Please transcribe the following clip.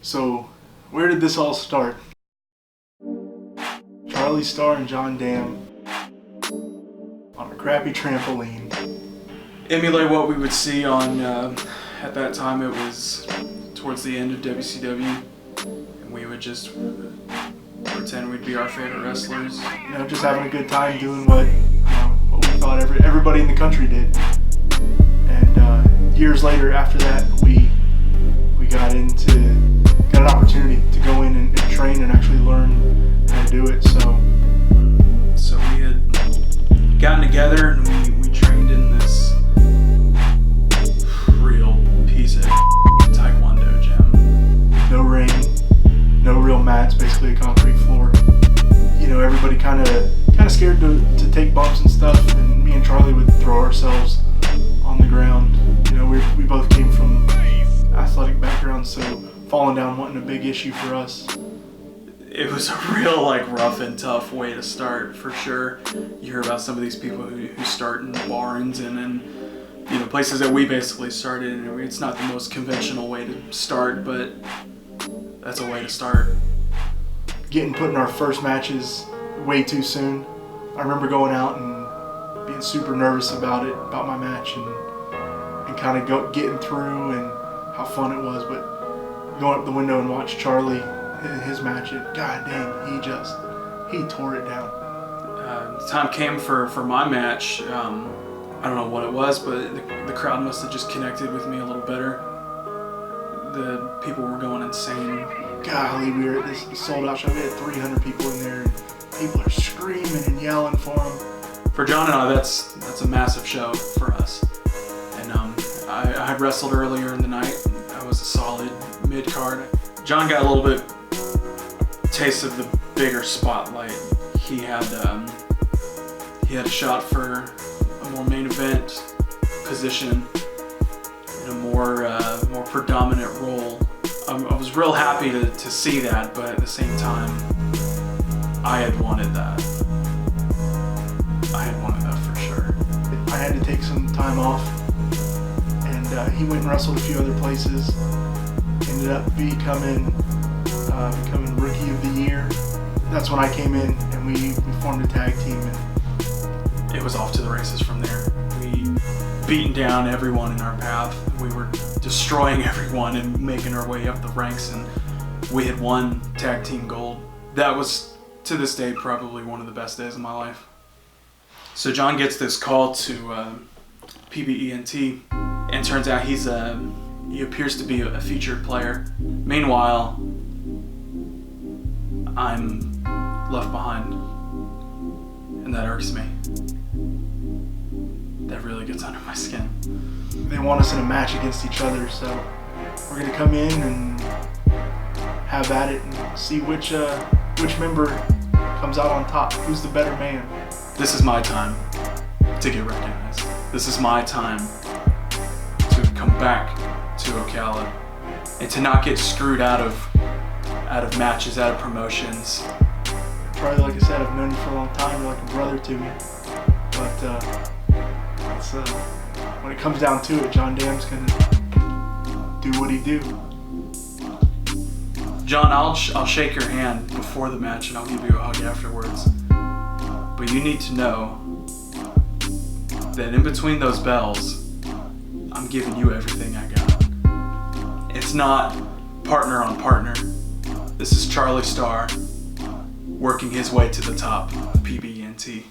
So, where did this all start? Charlie Starr and John Damm on a crappy trampoline. Emulate what we would see on, at that time it was towards the end of WCW, and we would just pretend we'd be our favorite wrestlers. You know, just having a good time doing what we thought everybody in the country did. And years later after that, we got an opportunity to go in and train and actually learn how to do it. So we had gotten together and we trained in this real piece of taekwondo gym. No ring, no real mats, basically a concrete floor. You know, everybody kind of scared to take bumps and stuff, and me and Charlie would throw ourselves on the ground. You know, we both came from athletic backgrounds, so falling down wasn't a big issue for us. It was a real rough and tough way to start, for sure. You hear about some of these people who start in barns and in places that we basically started in. It's not the most conventional way to start, but that's a way to start. Getting put in our first matches way too soon. I remember going out and being super nervous about my match, and kind of getting through and how fun it was, but going up the window and watch Charlie in his match, and god dang, he tore it down. The time came for my match. I don't know what it was, but the crowd must have just connected with me a little better. The people were going insane. Golly, we were at this sold out show. We had 300 people in there, and people are screaming and yelling for him. For John and I, that's a massive show for us. And I had wrestled earlier in the night. I was a solid mid-card. John got a little bit taste of the bigger spotlight. He had a shot for a more main event position in a more predominant role. I was real happy to see that, but at the same time, I had wanted that. I had wanted that for sure. I had to take some time off, and he went and wrestled a few other places. Ended up becoming Rookie of the Year. That's when I came in, and we formed a tag team. And it was off to the races from there. We beaten down everyone in our path. We were destroying everyone and making our way up the ranks, and we had won tag team gold. That was, to this day, probably one of the best days of my life. So John gets this call to ENT, and turns out he appears to be a featured player. Meanwhile, I'm left behind, and that irks me. That really gets under my skin. They want us in a match against each other, so we're gonna come in and have at it and see which member comes out on top. Who's the better man? This is my time to get recognized. This is my time to come back to Ocala and to not get screwed out of matches, out of promotions. Probably, like I said, I've known you for a long time. You're like a brother to me. But when it comes down to it, John Damm's gonna do what he do. John, I'll shake your hand before the match and I'll give you a hug afterwards. But you need to know that in between those bells, I'm giving you everything I got. It's not partner on partner. This is Charlie Starr working his way to the top of PBENT.